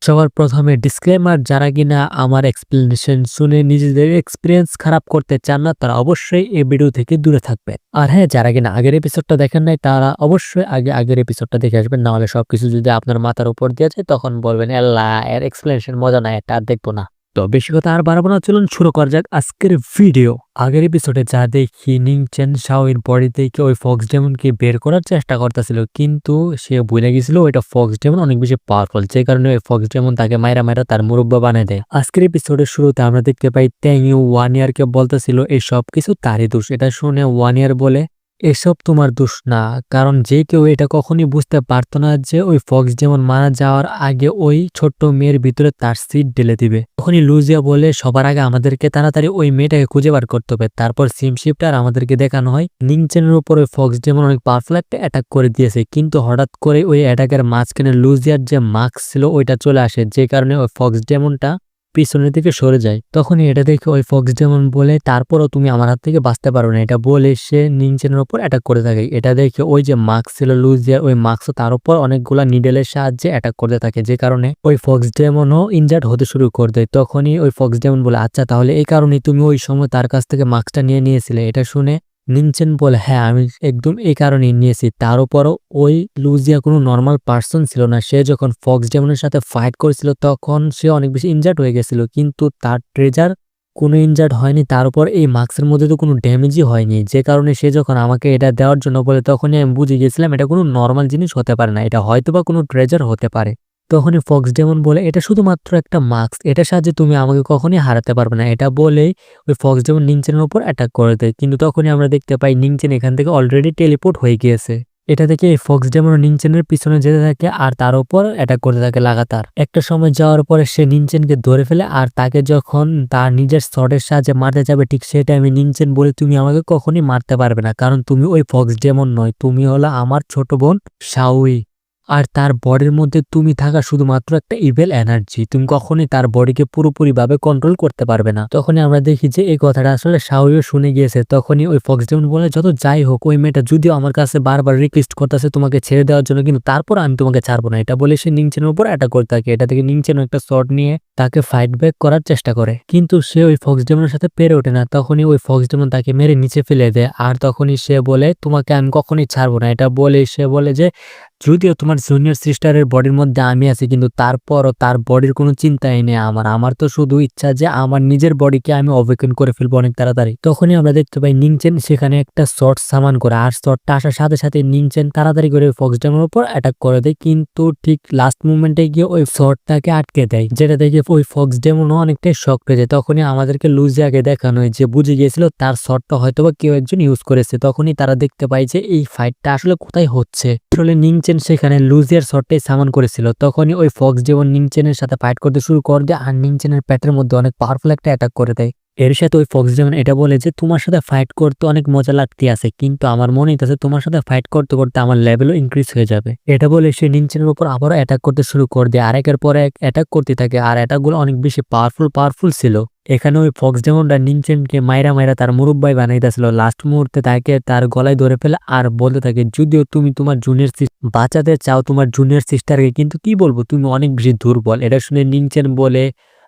সবার প্রথমে ডিসক্লেমার, যারা কিনা আমার এক্সপ্লেনেশন শুনে নিজেদের এক্সপিরিয়েন্স খারাপ করতে চান না তারা অবশ্যই এই ভিডিও থেকে দূরে থাকবে। আর হ্যাঁ, যারা কিনা আগের এপিসোডটা দেখেন নাই তারা অবশ্যই আগের এপিসোডটা দেখে আসবেন, না হলে সবকিছু যদি আপনার মাথার উপর দিয়ে যায় তখন বলবেন আল্লাহ এর এক্সপ্লেনেশন মজা নাই, এটা আর দেখবো না। তো বেশি কথা আর বাড়াবো না, চলুন শুরু করা যাক আজকের ভিডিও। আগের এপিসোডে যা দেখি নিংচেন শাওইন বডি থেকে ওই ফক্স ডেমনকে বের করার চেষ্টা করতেছিল, কিন্তু সে ভুলে গেছিল ওইটা ফক্স ডেমন অনেক বেশি পাওয়ারফুল, যে কারণে ওই ফক্স ডেমন তাকে মাইরা তার মুরব্বা বানিয়ে দেয়। আজকের এপিসোডের শুরুতে আমরা দেখতে পাই ট্যাং ইউ ওয়ান ইয়ারকে বলতেছিল এই সব কিছু তারই দোষ। এটা শুনে ওয়ান ইয়ার বলে এসব তোমার দোষ না, কারণ যে কেউ এটা কখনই বুঝতে পারতো না যে ওই ফক্স ডেমন মারা যাওয়ার আগে ওই ছোট্ট মেয়ের ভিতরে তার সিট ঢেলে দিবে। তখনই লুজিয়া বলে সবার আগে আমাদেরকে তাড়াতাড়ি ওই মেয়েটাকে খুঁজে বার করতে হবে। তারপর সিম শিফটার আমাদেরকে দেখানো হয় নিংচেনের উপর ওই ফক্স ডেমন অনেক পাওয়ারফুল একটা অ্যাটাক করে দিয়েছে, কিন্তু হঠাৎ করে ওই অ্যাটাকের মাঝখানে লুজিয়ার যে মাস্ক ছিল ওইটা চলে আসে, যে কারণে ওই ফক্স ডেমনটা পিছনের দিকে সরে যায়। তখনই এটা দেখে ওই ফক্স ডেমন বলে তারপরও তুমি আমার হাত থেকে বাঁচতে পারো না, এটা বলে সে নিংচেনের উপর অ্যাটাক করে থাকে। এটা দেখে ওই যে মাস্ক ছিল লুজিয়ার, ওই মাস্ক তার উপর অনেকগুলা নিডেলের সাহায্যে অ্যাটাক করতে থাকে, যে কারণে ওই ফক্স ডেমনও ইনজার্ড হতে শুরু করে দেয়। তখনই ওই ফক্স ডেমন বলে আচ্ছা তাহলে এই কারণেই তুমি ওই সময় তার কাছ থেকে মাস্কটা নিয়েছিলে। এটা শুনে নিংচেন বলে হ্যাঁ আমি একদম এই কারণেই নিয়েছি। তার উপরও ওই লুজিয়া কোনো নর্মাল পার্সন ছিল না, সে যখন ফক্স ডেমনের সাথে ফাইট করেছিল তখন সে অনেক বেশি ইনজার্ড হয়ে গেছিল, কিন্তু তার ট্রেজার কোনো ইনজার্ড হয়নি। তার উপর এই মাস্কের মধ্যে তো কোনো ড্যামেজই হয়নি, যে কারণে সে যখন আমাকে এটা দেওয়ার জন্য বলে তখনই আমি বুঝে গেছিলাম এটা কোনো নর্মাল জিনিস হতে পারে না, এটা হয়তো বা কোনো ট্রেজার হতে পারে। তখনই ফক্স ডেমন বলে এটা শুধুমাত্র একটা মাস্ক, এটার সাহায্যে তুমি আমাকে কখনই হারাতে পারবে না। এটা বলেই ওই ফক্স ডেমন নিংচেনের উপর অ্যাটাক করে দেয়, কিন্তু তখনই আমরা দেখতে পাই নিংচেন এখান থেকে অলরেডি টেলিপোর্ট হয়ে গিয়েছে। এটা থেকে এই ফক্স ডেমন নিংচেনের পিছনে যেতে থাকে আর তার উপর অ্যাটাক করতে থাকে লাগাতার। একটা সময় যাওয়ার পরে সে নিংচেনকে ধরে ফেলে, আর তাকে যখন তার নিজের শটের সাহায্যে মারতে যাবে ঠিক সেই টাইমে নিংচেন বলে তুমি আমাকে কখনই মারতে পারবে না, কারণ তুমি ওই ফক্স ডেমন নয়, তুমি হলো আমার ছোট বোন শাওই, আর তার বডির মধ্যে তুমি থাকা শুধুমাত্র একটা ইভেল এনার্জি, তুমি কখনোই তার বডিকে পুরোপুরিভাবে কন্ট্রোল করতে পারবে না। তখনই আমরা দেখি যে এই কথাটা আসলে শাওইও শুনে গিয়েছে। তখনই ওই ফক্স ডেমন বলে যত যাই হোক ওই মেয়েটা যদিও আমার কাছে বারবার রিকোয়েস্ট করতেছে তোমাকে ছেড়ে দেওয়ার জন্য, কিন্তু তারপর আমি তোমাকে ছাড়বো না। এটা বলে সে নিংচেনের উপর অ্যাটাক করতে থাকে। এটা থেকে নিংচেন একটা শট নিয়ে তাকে ফাইট ব্যাক করার চেষ্টা করে, কিন্তু সে ওই ফক্স ডেমনের সাথে পেরে ওঠে না। তখনই ওই ফক্স ডেমন তাকে মেরে নিচে ফেলে দেয়, আর তখনই সে বলে তোমাকে আমি কখনোই ছাড়বো না। এটা বলে সে বলে যে যদিও তোমার জুনিয়র সিস্টারের বডির মধ্যে আমি আছি, কিন্তু তারপরও তার বডির কোনো চিন্তাই নেই আমার তো শুধু ইচ্ছা যে আমার নিজের বডিকে আমি অবকেন করে ফেলবো অনেক তাড়াতাড়ি। তখনই আমরা দেখতে পাই নিংচেন সেখানে একটা শর্ট সামান করে, আর শর্টটা আসার সাথে সাথে নিংচেন তাড়াতাড়ি করে ফক্স ডেমনের উপর অ্যাটাক করে দেয়, কিন্তু ঠিক লাস্ট মুভমেন্টে গিয়ে ওই শর্টটাকে আটকে দেয়, যেটা দেখে ওই ফক্স ডেমনও অনেকটাই শক হয়ে যায়। তখনই আমাদেরকে লুজিয়াকে দেখানো হয় যে বুঝে গিয়েছিল তার শর্টটা হয়তোবা কেউ একজন ইউজ করেছে। তখনই তারা দেখতে পায় যে এই ফাইটটা আসলে কোথায় হচ্ছে। আসলে নিংচেন সেখানে লুজিয়ার শটটাই সামান করেছিল। তখনই ওই ফক্স ডেমন নিংচেনের সাথে ফাইট করতে শুরু করে দেয়, আর নিংচেনের পেটের মধ্যে অনেক পাওয়ারফুল একটা অ্যাটাক করে দেয়। এর সাথে ওই ফক্স ডেমন এটা বলে যে তোমার সাথে ফাইট করতে অনেক মজা লাগতে আছে, কিন্তু আমার মনে হইতেছে তোমার সাথে ফাইট করতে করতে আমার লেভেলও ইনক্রিজ হয়ে যাবে। এটা বলে সে নিংচেনের উপর আবারও অ্যাটাক করতে শুরু করে দেয়, আর একের পর এক অ্যাটাক করতে থাকে, আর অ্যাটাকগুলো অনেক বেশি পাওয়ারফুল ছিল। এখানে ওই ফক্স ডেমনটা নিংচেনকে মাইরা তার মুরব্বাই বানাইতেছিল। লাস্ট মুহূর্তে তাকে তার গলায় ধরে ফেলে আর বলতে থাকে যদিও তুমি তোমার জুনিয়র বাঁচাতে চাও তোমার জুনিয়র সিস্টারকে, কিন্তু কি বলবো তুমি অনেক বেশি দুর্বল। এটা শুনে নিংচেন বলে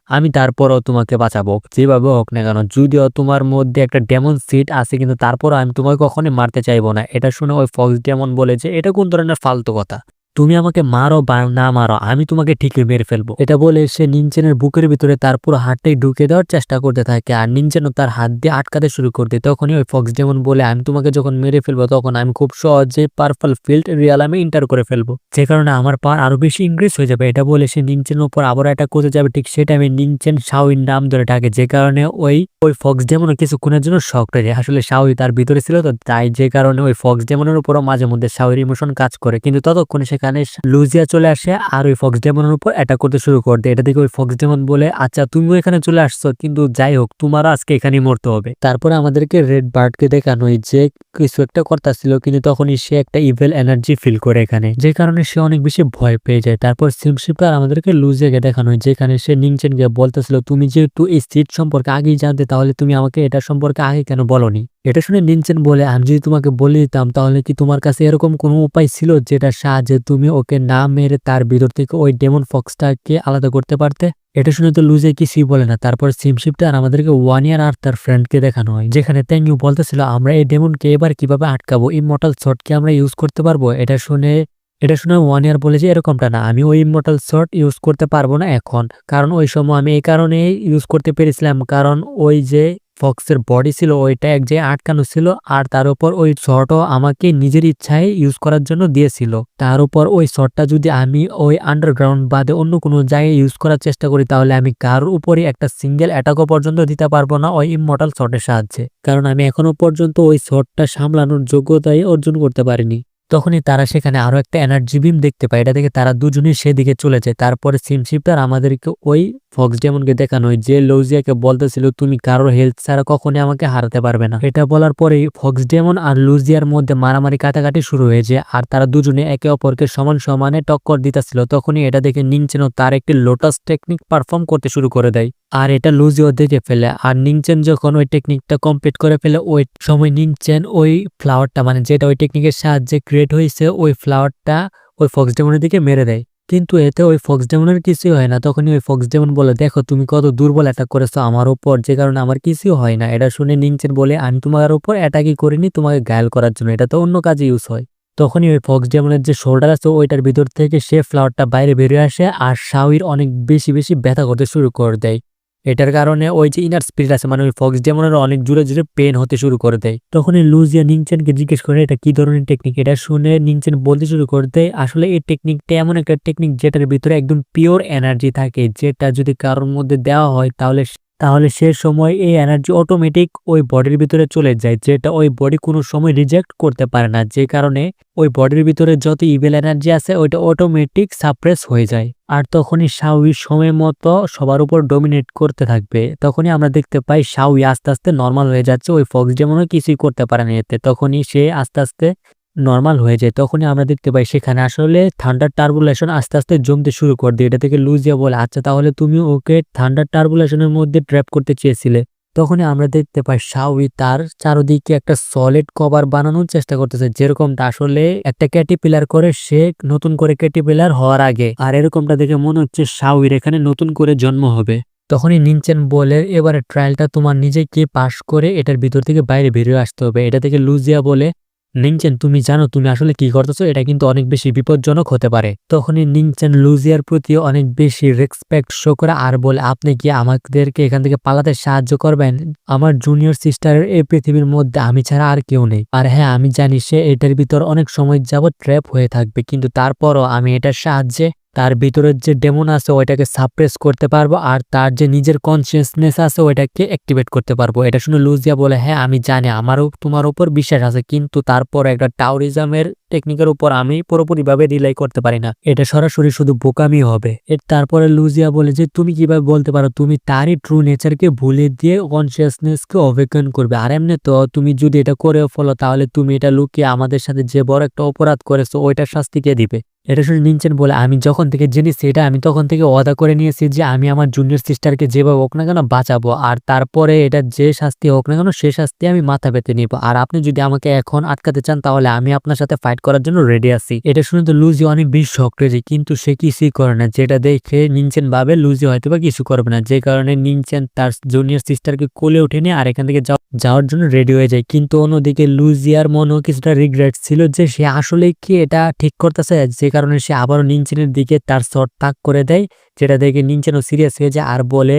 আমি তারপরও তোমাকে বাঁচাবো যেভাবে হোক না কেন, যদিও তোমার মধ্যে একটা ডেমন সিট আছে কিন্তু তারপরও আমি তোমাকে কখনোই মারতে চাইবো না। এটা শুনে ওই ফক্স ডেমন বলে যে এটা কোন ধরনের ফালতু কথা, তুমি আমাকে মারো বা না মারো আমি তোমাকে ঠিকই মেরে ফেলবো। এটা বলে সে নিংচেনের বুকের ভিতরে তার পুরো হাতটাই ঢুকে দেওয়ার চেষ্টা করতে থাকে, আর নিংচেনও তার হাত দিয়ে আটকাতে শুরু করতে। তখনই ওই ফক্স ডেমন বলে আমি তোমাকে যখন মেরে ফেলবো তখন আমি খুব সহজে পার্পল ফিল্ড রিয়ালামে ইন্টার করে ফেলবো, যে কারণে আমার পাওয়ার আরো বেশি ইনক্রিজ হয়ে যাবে। এটা বলে সে নিংচেনের উপর আবার অ্যাটাক করতে যাবে, ঠিক সেই টাইমে নিংচেন শাওইর নাম ধরে ডাকে, যে কারণে ওই ফক্স ডেমনও কিছুক্ষণের জন্য শক হয়ে যায়। আসলে শাওই তার ভিতরে ছিল তো তাই, যে কারণে ওই ফক্স ডেমনের উপরও মাঝে মধ্যে শাওইর ইমোশন কাজ করে, কিন্তু ততক্ষণে সেখানে লুজিয়া চলে আসে আর ওই ফক্স ডেমনের উপর অ্যাটাক করতে শুরু করে দেয়। এটা দেখে ওই ফক্স ডেমন বলে আচ্ছা তুমিও এখানে চলে আসছো, কিন্তু যাই হোক তোমারও আজকে এখানেই মরতে হবে। তারপরে আমাদেরকে রেড বার্ডকে দেখানো যে কিছু একটা কথা ছিল, কিন্তু তখনই সে একটা ইভেল এনার্জি ফিল করে এখানে, যে কারণে সে অনেক বেশি ভয় পেয়ে যায়। তারপর সিমশিপার আমাদেরকে লুজিয়াকে দেখানো যেখানে সে নিংচেনকে বলতেছিল তুমি যেহেতু এই সিট সম্পর্কে আগেই জানতে তাহলে তুমি আমাকে এটা সম্পর্কে আগে কেন বলনি। এটা শুনে নিনচেন বলে, আমি যদি তোমাকে বলে দিতাম তাহলে কি তোমার কাছে এরকম কোনো উপায় ছিল যেটার সাহায্যে তুমি ওকে না মেরে তার ভিতর থেকে ওই ডেমন ফক্সটাকে আলাদা করতে পারতে? এটা শুনে তো লুজিয়া কিছুই বলে না। তারপর সিমশিপটা আর আমাদেরকে ওয়ান ইয়ার আর তার ফ্রেন্ডকে দেখানো হয়, যেখানে তেংইউ বলতেছিল আমরা এই ডেমনকে এবার কিভাবে আটকাবো, ইমমর্টাল শটকে আমরা ইউজ করতে পারবো? এটা শুনে ওয়ান ইয়ার বলে যে এরকমটা না, আমি ওই ইমমর্টাল শট ইউজ করতে পারবো না এখন, কারণ ওই সময় আমি এই কারণে ইউজ করতে পেরেছিলাম কারণ ওই যে ফক্সের বডি ছিল ওইটা এক জায়গায় আটকানো ছিল, আর তার উপর ওই শটও আমাকে নিজের ইচ্ছায় ইউজ করার জন্য দিয়েছিল। তার উপর ওই শটটা যদি আমি ওই আন্ডারগ্রাউন্ড বাদে অন্য কোনো জায়গায় ইউজ করার চেষ্টা করি তাহলে আমি কারোর উপরে একটা সিঙ্গেল অ্যাটাকও পর্যন্ত দিতে পারবো না ওই ইমমর্টাল শটের সাহায্যে, কারণ আমি এখনো পর্যন্ত ওই শটটা সামলানোর যোগ্যতাই অর্জন করতে পারিনি। তখনই তারা সেখানে আরো একটা এনার্জি বিম দেখতে পায়, এটা দেখে তারা দুজনেই সেদিকে চলে যায়। তারপরে সিমশিপটার আমাদেরকে ওই ফক্স ডেমনকে দেখানো হয় যে লুজিয়াকে বলতেছিল তুমি কারোর হেল্প ছাড়া কখনই আমাকে হারাতে পারবে না। এটা বলার পরেই ফক্স ডেমন আর লুজিয়ার মধ্যে মারামারি কাটাকাটি শুরু হয়েছে, আর তারা দুজনে একে অপরকে সমান সমানে টক্কর দিতেছিল। তখনই এটা দেখে নিনচেনও তার একটি লোটাস টেকনিক পারফর্ম করতে শুরু করে দেয়, আর এটা লুজিও দেখে ফেলে। আর নিনচেন যখন ওই টেকনিকটা কমপ্লিট করে ফেলে ওই সময় নিনচেন ওই ফ্লাওয়ারটা মানে যেটা ওই টেকনিকের সাহায্যে ক্রিয়েট হয়েছে ওই ফ্লাওয়ারটা ওই ফক্স ডেমনের দিকে মেরে দেয়, কিন্তু এতে ওই ফক্স ডেমনের কিছুই হয় না। তখনই ওই ফক্স ডেমন বলে দেখো তুমি কত দুর্বল অ্যাটাক করেছো আমার উপর, যে কারণে আমার কিছুই হয় না। এটা শুনে নিনচেন বলে আমি তোমার উপর অ্যাটাকই করিনি তোমাকে ঘায়াল করার জন্য, এটা তো অন্য কাজে ইউজ হয়। তখনই ওই ফক্স ডেমনের যে শোল্ডার আছে ওইটার ভিতর থেকে সে ফ্লাওয়ারটা বাইরে বেরিয়ে আসে আর শাওইর অনেক বেশি বেশি ব্যথা করতে শুরু করে দেয়। এটার কারণে ওই যে ইনার স্পিরিট আছে মানে ওই ফক্স ডেমনের অনেক জোরে জোরে পেন হতে শুরু করে দেয়। তখনই লুজিয়া নিনচেনকে জিজ্ঞেস করে এটা কি ধরনের টেকনিক। এটা শুনে নিনচেন বলতে শুরু করে দেয় আসলে এই টেকনিকটা এমন একটা টেকনিক যেটার ভিতরে একদম পিওর এনার্জি থাকে, যেটা যদি কারোর মধ্যে দেওয়া হয় তাহলে তাহলে সে সময় এই এনার্জি অটোমেটিক ওই বডির ভিতরে চলে যায়, যেটা ওই বডি কোনো সময় রিজেক্ট করতে পারে না, যে কারণে ওই বডির ভিতরে যত ইভিল এনার্জি আছে ওইটা অটোমেটিক সাপ্রেস হয়ে যায়। আর তখনই শাওই সময় মতো সবার উপর ডমিনেট করতে থাকবে। তখনই আমরা দেখতে পাই শাওই আস্তে আস্তে নর্মাল হয়ে যাচ্ছে, ওই ফক্স ডেমনও কিছুই করতে পারে না এতে। তখনই সে আস্তে আস্তে নরমাল হয়ে যায়। তখনই আমরা দেখতে পাই সেখানে আসলে থান্ডার টার্বুলেশন আস্তে আস্তে জমতে শুরু করে দিয়ে। এটা থেকে লুজিয়া বলে আচ্ছা তাহলে তুমি ওকে থান্ডার টার্বুলেশনের মধ্যে ট্র্যাপ করতে চেয়েছিলে। তখনই আমরা দেখতে পাই শাওই তার চারদিকে একটা সলিড কভার বানানোর চেষ্টা করতেছে, যেরকমটা আসলে একটা ক্যাটিপিলার করে সে নতুন করে ক্যাটিপিলার হওয়ার আগে। আর এরকমটা দেখে মনে হচ্ছে শাওইর এখানে নতুন করে জন্ম হবে। তখনই নিনচেন বলে এবারে ট্রায়ালটা তোমার নিজেকে পাস করে এটার ভিতর থেকে বাইরে বেরিয়ে আসতে হবে। এটা থেকে লুজিয়া বলে নিনচেন তুমি জানো তুমি আসলে কি করতেছো, এটা কিন্তু অনেক বেশি বিপজ্জনক হতে পারে। তখনই নিনচেন লুজিয়ার প্রতি অনেক বেশি রেসপেক্ট শো করে আর বলে আপনি কি আমাদেরকে এখান থেকে পালাতে সাহায্য করবেন? আমার জুনিয়র সিস্টারের এই পৃথিবীর মধ্যে আমি ছাড়া আর কেউ নেই। আর হ্যাঁ আমি জানি সে এটার ভিতর অনেক সময় যাবত ট্র্যাপ হয়ে থাকবে, কিন্তু তারপরও আমি এটার সাহায্যে তার ভিতরের যে ডেমন আছে ওইটাকে সাপ্রেস করতে পারবো আর তার যে নিজের কনসিয়াসনেস আছে ওইটাকে অ্যাক্টিভেট করতে পারবো। এটা শুনে লুজিয়া বলে হ্যাঁ আমি জানি আমারও তোমার উপর বিশ্বাস আছে, কিন্তু তারপর একটা টাওরিজমের টেকনিকের উপর আমি পুরোপুরিভাবে রিলাই করতে পারি না, এটা সরাসরি শুধু বোকামি হবে। তারপরে লুজিয়া বলে যে তুমি কিভাবে বলতে পারো তুমি তারই ট্রু নেচারকে ভুলে দিয়ে কনসিয়াসনেসকে অবেকন করবে? আর এমনি তো তুমি যদি এটা করেও ফলো তাহলে তুমি এটা লুকিয়ে আমাদের সাথে যে বড় একটা অপরাধ করেছো ওইটার শাস্তি কে দিবে? এটা শুনে নিনচেন বলে আমি যখন থেকে জেনেছি এটা আমি তখন থেকে ওয়াদা করে নিয়েছি যে আমি আমার জুনিয়র সিস্টারকে যেভাবে হোক না কেন বাঁচাবো, আর তারপরে এটা যে শাস্তি হোক না কেন সে শাস্তি আমি মাথা পেতে নিব। আর আপনি যদি আমাকে এখন আটকাতে চান তাহলে আমি আপনার সাথে ফাইট করার জন্য রেডি আছি। এটা শুনে তো লুজি অনেক বেশি শক্ট হয়ে যায়, কিন্তু সে কিছুই করে না, যেটা দেখে নিনচেন ভাবে লুজি হয়তো বা কিছু করবে না, যে কারণে নিনচেন তার জুনিয়র সিস্টারকে কোলে উঠে নিয়ে আর এখান থেকে যাওয়ার জন্য রেডি হয়ে যায়। কিন্তু অন্যদিকে লুজিয়ার মনেও কিছুটা রিগ্রেট ছিল যে সে আসলে কি এটা ঠিক করতেছে, যে কারণে সে আবারও নিনচেনের দিকে তার শট তাক করে দেয়, যেটা দেখে নিনচেনও সিরিয়াস হয়ে যায় আর বলে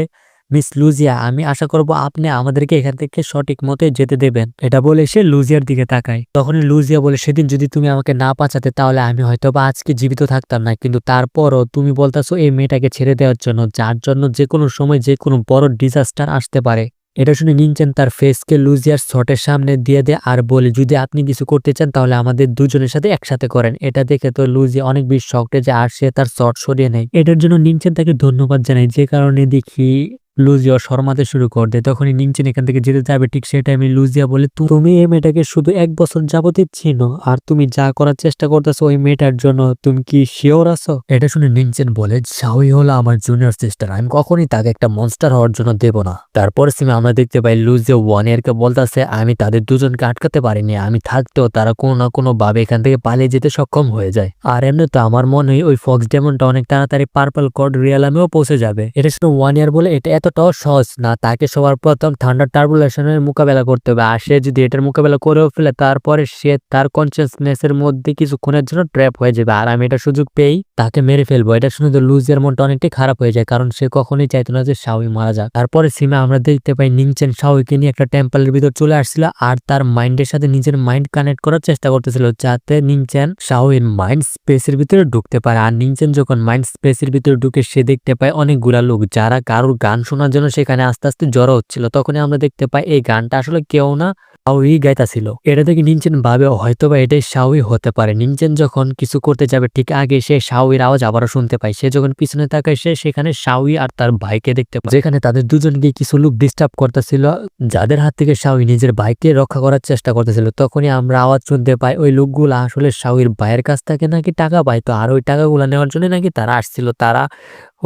মিস লুজিয়া আমি আশা করব আপনি আমাদেরকে এখান থেকে সঠিক মতে যেতে দেবেন। এটা বলে সে লুজিয়ার দিকে তাকায়। তখনই লুজিয়া বলে সেদিন যদি তুমি আমাকে না বাঁচাতে তাহলে আমি হয়তো বা আজকে জীবিত থাকতাম না, কিন্তু তারপরও তুমি বলতেছো এই মেয়েটাকে ছেড়ে দেওয়ার জন্য, যার জন্য যে কোনো সময় যে কোনো বড় ডিজাস্টার আসতে পারে। এটা শুনে নিনচেন তার ফেসকে লুজিয়ার শটের সামনে দিয়ে দেয় আর বলে যদি আপনি কিছু করতে চান তাহলে আমাদের দুজনের সাথে একসাথে করেন। এটা দেখে তো লুজিয়া অনেক বেশি শক্টে যায় আর সে তার শট সরিয়ে নেয়। এটার জন্য নিনচেন তাকে ধন্যবাদ জানায়, যে কারণে দেখি লুজিয়া শর্মাতে শুরু করে দেয়। তখনই নিনচেন এখান থেকে যেতে যাবে, ঠিক সেই টাইমে লুজিয়া বলে, তুমি এই মেয়েটাকে শুধু 1 বছর যাবতই চিনো আর তুমি যা করার চেষ্টা করতেছো ওই মেয়েটার জন্য তুমি কি শিওর আছো? এটা শুনে নিনচেন বলে, শাওই হলো আমার জুনিয়র সিস্টার, আমি কখনই তাকে একটা মনস্টার হওয়ার জন্য দেব না। তারপর সিমে আমরা দেখতে পাই লুজিয়া ওয়ানিয়ারকে বলতেছে, আমি তাদের দুজনকে আটকাতে পারিনি, আমি থাকতেও তারা কোনো না কোনো ভাবে এখান থেকে পালিয়ে যেতে সক্ষম হয়ে যায়। আর এমনি তো আমার মনে হয় ওই ফক্স ডেমনটা অনেক তাড়াতাড়ি পার্পল কোড রিয়ালামেও পৌঁছে যাবে। এটা শুনে ওয়ানিয়ার বলে, এটা এতটাও সহজ না, তাকে সবার প্রথম থান্ডার টার্বুলেশনের মোকাবেলা করতে হবে। আর সে যদি এটার মোকাবেলা করেও ফেলে তারপরে সে তার কনসিয়াসনেসের মধ্যে কিছুক্ষণের জন্য ট্র্যাপ হয়ে যাবে আর আমি এটা সুযোগ পেয়েই তাকে মেরে ফেলবো। এটা শুনে তো লুজিয়ার মনটা অনেকটাই খারাপ হয়ে যায়, কারণ সে কখনোই চাইতো না যে শাওই মারা যাক। তারপরে সিমে আমরা দেখতে পাই নিনচেন শাওইকে নিয়ে একটা টেম্পলের ভিতর চলে আসছিল আর তার মাইন্ডের সাথে নিজের মাইন্ড কানেক্ট করার চেষ্টা করতেছিল, যাতে নিনচেন শাওইর মাইন্ড স্পেসের ভিতরে ঢুকতে পারে। আর নিনচেন যখন মাইন্ড স্পেসের ভিতরে ঢুকে সে দেখতে পায় অনেকগুলা লোক যারা কারোর গান শোনার জন্য সেখানে আস্তে আস্তে জড়ো হচ্ছিল। তখনই আমরা দেখতে পাই এই গানটা আসলে কেউ না, শাওই গাইতাছিল। এটা থেকে নিনচেন ভাবে হয়তোবা এটাই শাওই হতে পারে। নিনচেন যখন কিছু করতে যাবে ঠিক আগে সে শাওইর আওয়াজ আবারও শুনতে পায়। সে যখন পিছনে তাকায় সে সেখানে শাওই আর তার ভাইকে দেখতে পায়, যেখানে তাদের দুজনকে কিছু লোক ডিস্টার্ব করতেছিল, যাদের হাত থেকে শাওই নিজের ভাইকে রক্ষা করার চেষ্টা করতেছিল। তখনই আমরা আওয়াজ শুনতে পাই ওই লোকগুলা আসলে শাওইর ভাইয়ের কাছ থেকে নাকি টাকা পাইতো আর ওই টাকাগুলা নেওয়ার জন্য নাকি তারা আসছিল। তারা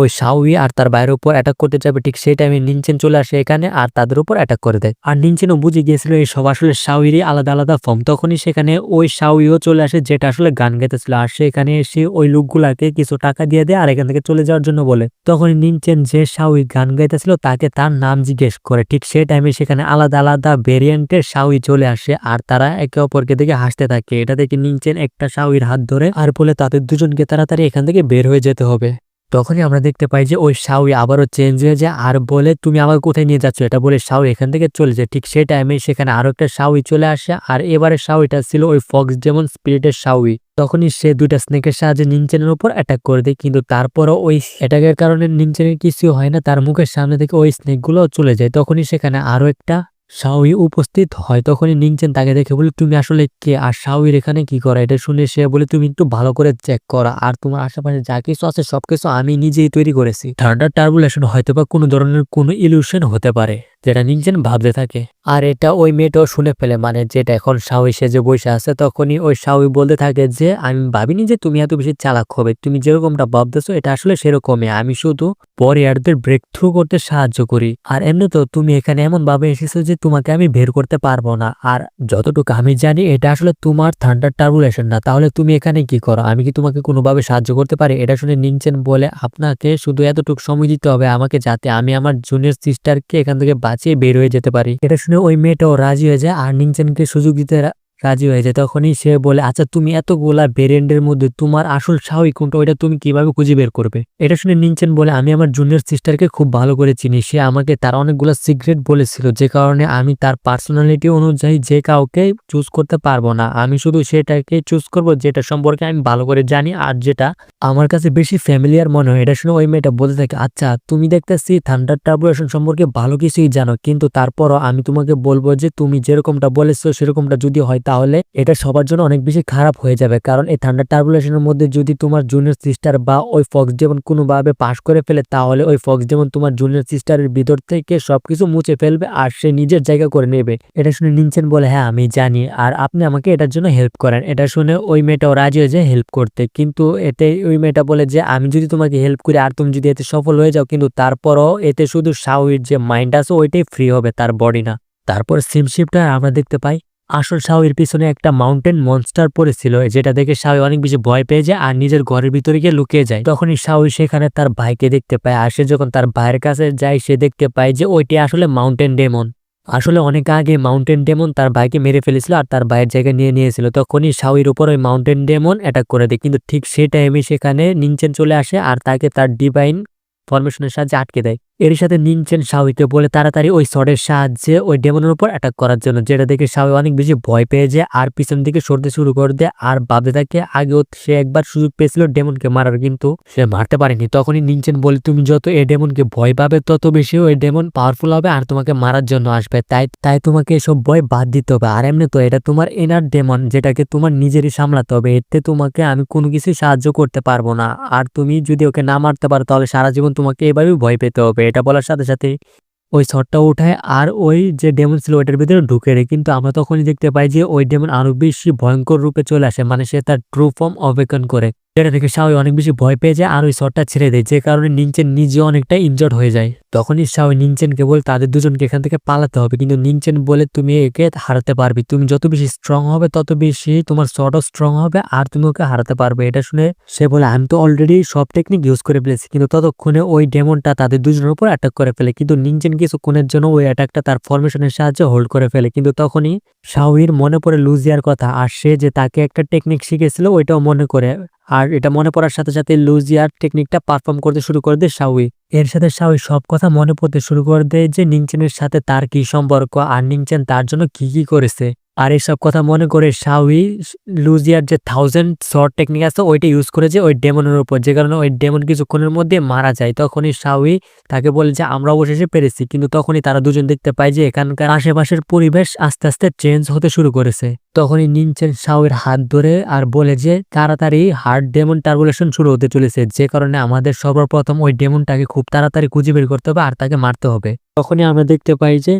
ওই শাওই আর তার ভাইয়ের উপর অ্যাটাক করতে যাবে, ঠিক সেই টাইমে নিনচেন চলে আসে এখানে আর তাদের উপর অ্যাটাক করে দেয়। আর নিনচেনও বুঝে গিয়েছিল এই সব আসলে শাওইরই আলাদা আলাদা ফর্ম। তখনই সেখানে ওই শাওইও চলে আসে যেটা আসলে গান গাইতেছিল আর সেখানে এসে ওই লোকগুলাকে কিছু টাকা দিয়ে দেয় আর এখান থেকে চলে যাওয়ার জন্য বলে। তখনই নিনচেন যে শাওই গান গাইতেছিল তাকে তার নাম জিজ্ঞেস করে, ঠিক সেই টাইমে সেখানে আলাদা আলাদা ভেরিয়েন্টের শাওই চলে আসে আর তারা একে অপরকে দেখে হাসতে থাকে। এটা দেখে নিনচেন একটা শাওইর হাত ধরে আর বলে তাদের দুজনকে তাড়াতাড়ি এখান থেকে বের হয়ে যেতে হবে। তখনই আমরা দেখতে পাই যে ওই শাওই আবারও চেঞ্জ হয়ে যায় আর বলে, তুমি আমাকে কোথায় নিয়ে যাচ্ছ? এটা বলে শাওই এখান থেকে চলে যায়। ঠিক সেই টাইমে সেখানে আরো একটা শাওই চলে আসে আর এবারে শাওইটা ছিল ওই ফক্স ডেমন স্পিরিটের শাওই। তখনই সে দুইটা স্নেকের সাহায্যে নিনচেনের উপর অ্যাটাক করে দেয়, কিন্তু তারপরও ওই অ্যাটাকের কারণে নিনচেনের কিছু হয় না, তার মুখের সামনে থেকে ওই স্নেকগুলো চলে যায়। তখনই সেখানে আরো একটা শাওই উপস্থিত হয়। তখনই নিনচেন তাকে দেখে বলে, তুমি আসলে কে আর শাওইর এখানে কি করা? এটা শুনে সে বলে, তুমি একটু ভালো করে চেক করা আর তোমার আশেপাশে যা কিছু আছে সবকিছু আমি নিজেই তৈরি করেছি। থান্ডার টার্বুলেশন হয়তোবা কোনো ধরনের কোনো ইলিউশন হতে পারে, যেটা নিনচেন ভাবতে থাকে। আর এটা ওই মেয়েটাও শুনে ফেলে, মানে যেটা এখন শাওই সেজে বসে আছে। তখনই ওই শাওই বলতে থাকে যে আমি ভাবিনি যে তুমি এত বেশি চালাক হবে, তুমি যেরকমটা ভাবতেছো এটা আসলে সেরকমই, আমি শুধু ওয়ারিয়রদের ব্রেক থ্রু করতে সাহায্য করি। আর এমনি তো তুমি এখানে এমন ভাবে এসেছো যে তোমাকে আমি বের করতে পারবো না, আর যতটুকু আমি জানি এটা আসলে তোমার থান্ডার টার্বুলেশন না, তাহলে তুমি এখানে কি করো? আমি কি তোমাকে কোনোভাবে সাহায্য করতে পারি? এটা শুনে নিনচেন বলে, আপনাকে শুধু এতটুকু সময় দিতে হবে আমাকে, যাতে আমি আমার জুনিয়র সিস্টারকে এখান থেকে বাঁচিয়ে বের হয়ে যেতে পারি। এটা শুনে ওই মেয়েটাও রাজি হয়ে যায় আর নিনচেনকে সুযোগ দিতে রাজি হয়ে যায়। তখনই সে বলে, আচ্ছা তুমি এতগুলা ভেরিয়েন্টের মধ্যে তোমার আসল শাওই কোনটা, ওইটা তুমি কিভাবে খুঁজে বের করবে? এটা শুনে নিনচেন বলে, আমি আমার জুনিয়র সিস্টারকে খুব ভালো করে চিনি, সে আমাকে তার অনেকগুলো সিক্রেট বলেছিল, যে কারণে আমি তার পার্সোনালিটি অনুযায়ী যে কাউকে চুজ করতে পারবো না, আমি শুধু সেটাকে চুজ করব যেটা সম্পর্কে আমি ভালো করে জানি আর যেটা আমার কাছে বেশি ফ্যামিলিয়ার মনে হয়। এটা শুনে ওই মেয়েটা বলতে থাকে, আচ্ছা তুমি দেখতেছি থান্ডার টার্বুলেশন সম্পর্কে ভালো কিছুই জানো, কিন্তু তারপরও আমি তোমাকে বলবো যে তুমি যেরকমটা বলেছো সেরকমটা যদি হয় তাহলে এটা সবার জন্য অনেক বেশি খারাপ হয়ে যাবে, কারণ এই থান্ডার টার্বুলেশনের মধ্যে যদি তোমার জুনিয়র সিস্টার বা ওই ফক্স ডেমন কোনোভাবে পাস করে ফেলে তাহলে ওই ফক্স ডেমন তোমার জুনিয়র সিস্টারের ভিতর থেকে সবকিছু মুছে ফেলবে আর সে নিজের জায়গা করে নেবে। এটা শুনে নিনচেন বলে, হ্যাঁ আমি জানি আর আপনি আমাকে এটার জন্য হেল্প করেন। এটা শুনে ওই মেয়েটাও রাজি হয়ে যায় হেল্প করতে, কিন্তু এতে ওই মেয়েটা বলে যে আমি যদি তোমাকে হেল্প করি আর তুমি যদি এতে সফল হয়ে যাও, কিন্তু তারপরও এতে শুধু শাওইর যে মাইন্ড আছে ওইটাই ফ্রি হবে, তার বডি না। তারপর সিমশিপটা আমরা দেখতে পাই আসল শাওইর পিছনে একটা মাউন্টেন মনস্টার পড়েছিল, যেটা দেখে শাওই অনেক বেশি ভয় পেয়ে যায় আর নিজের ঘরের ভিতরে গিয়ে লুকিয়ে যায়। তখনই শাওই সেখানে তার ভাইকে দেখতে পায় আর সে যখন তার ভাইয়ের কাছে যায় সে দেখতে পায় যে ওইটি আসলে মাউন্টেন ডেমন। আসলে অনেক আগে মাউন্টেন ডেমন তার ভাইকে মেরে ফেলেছিল আর তার ভাইয়ের জায়গায় নিয়ে নিয়েছিল। তখনই শাওইর উপর ওই মাউন্টেন ডেমন অ্যাটাক করে দেয়, কিন্তু ঠিক সেই টাইমে সেখানে নিনচেন চলে আসে আর তাকে তার ডিভাইন ফরমেশনের সাহায্যে আটকে দেয়। এর সাথে নিনচেন শাওইকে বলে তাড়াতাড়ি ওই শটের সাহায্যে ওই ডেমনের উপর অ্যাটাক করার জন্য, যেটা দেখে শাওই অনেক বেশি ভয় পেয়ে যায় আর পিছন দিকে সরতে শুরু করে দেয় আর ভাবতে থাকে আগেও সে একবার সুযোগ পেয়েছিল ডেমনকে মারার, কিন্তু সে মারতে পারেনি। তখনই নিনচেন বলে, তুমি যত এই ডেমনকে ভয় পাবে তত বেশি ওই ডেমন পাওয়ারফুল হবে আর তোমাকে মারার জন্য আসবে, তাই তোমাকে এসব ভয় বাদ দিতে হবে। আর এমনি তো এটা তোমার ইনার ডেমন, যেটাকে তোমার নিজেরই সামলাতে হবে, এতে তোমাকে আমি কোনো কিছু সাহায্য করতে পারবো না। আর তুমি যদি ওকে না মারতে পারো তাহলে সারা জীবন তোমাকে এভাবেই ভয় পেতে হবে। এটা বলার সাথে সাথে ওই শটটা উঠায় আর ওই যে ডেমন ছিল ওইটার ভিতরে ঢুকে রে, কিন্তু আমরা তখনই দেখতে পাই যে ওই ডেমন আরো বেশি ভয়ঙ্কর রূপে চলে আসে, মানে সে তার ট্রু ফর্ম অবেকন করে, যেটা থেকে শাওই অনেক বেশি ভয় পেয়ে যায় আর ওই শটটা ছেড়ে দেয়, যে কারণে নিনচেন নিজে অনেকটা ইনজর্ড হয়ে যায়। তখনই শাওই নিনচেনকে বলে তাদের দুজনকে এখান থেকে পালাতে হবে, কিন্তু নিনচেন বলে তুমি একে হারাতে পারবে, তুমি যত বেশি স্ট্রং হবে তত বেশি তোমার শটও স্ট্রং হবে আর তুমি ওকে হারাতে পারবে। এটা শুনে সে বলে আমি তো অলরেডি সব টেকনিক ইউজ করে ফেলেছি, কিন্তু ততক্ষণে ওই ডেমনটা তাদের দুজনের উপর অ্যাটাক করে ফেলে, কিন্তু নিনচেন কিছুক্ষণের জন্য ওই অ্যাটাকটা তার ফরমেশনের সাহায্যে হোল্ড করে ফেলে। কিন্তু তখনই শাওইর মনে পড়ে লুজিয়ার কথা আর সে যে তাকে একটা টেকনিক শিখেছিল ওইটাও মনে করে, আর এটা মনে পড়ার সাথে সাথে লুজিয়ার টেকনিকটা পারফর্ম করতে শুরু করে দেয় শাওই। এর সাথে শাওই সব কথা মনে পড়তে শুরু করে দেয় যে নিনচেনের সাথে তার কি সম্পর্ক আর নিনচেন তার জন্য কি করেছে। আর এইসব কথা মনে করে শাওই লুজিয়ার যে 1000 শর্ট টেকনিক আছে ওইটা ইউজ করেছে ওই ডেমনের উপর, যে কারণে ওই ডেমন কিছুক্ষণের মধ্যে মারা যায়। তখনই শাওই তাকে বলে যে আমরা অবশেষে পেরেছি, কিন্তু তখনই তারা দুজন দেখতে পায় যে এখানকার আশেপাশের পরিবেশ আস্তে আস্তে চেঞ্জ হতে শুরু করেছে। তখনই নিনচেন শাওইর হাত ধরে আর বলে যে তাড়াতাড়ি হার্ড ডেমন টার্বুলেশন শুরু হতে চলেছে, যে কারণে আমাদের সর্বপ্রথম ওই ডেমনটাকে খুব তাড়াতাড়ি খুঁজে বের করতে হবে আর তাকে মারতে হবে। তখনই আমরা দেখতে পাই যে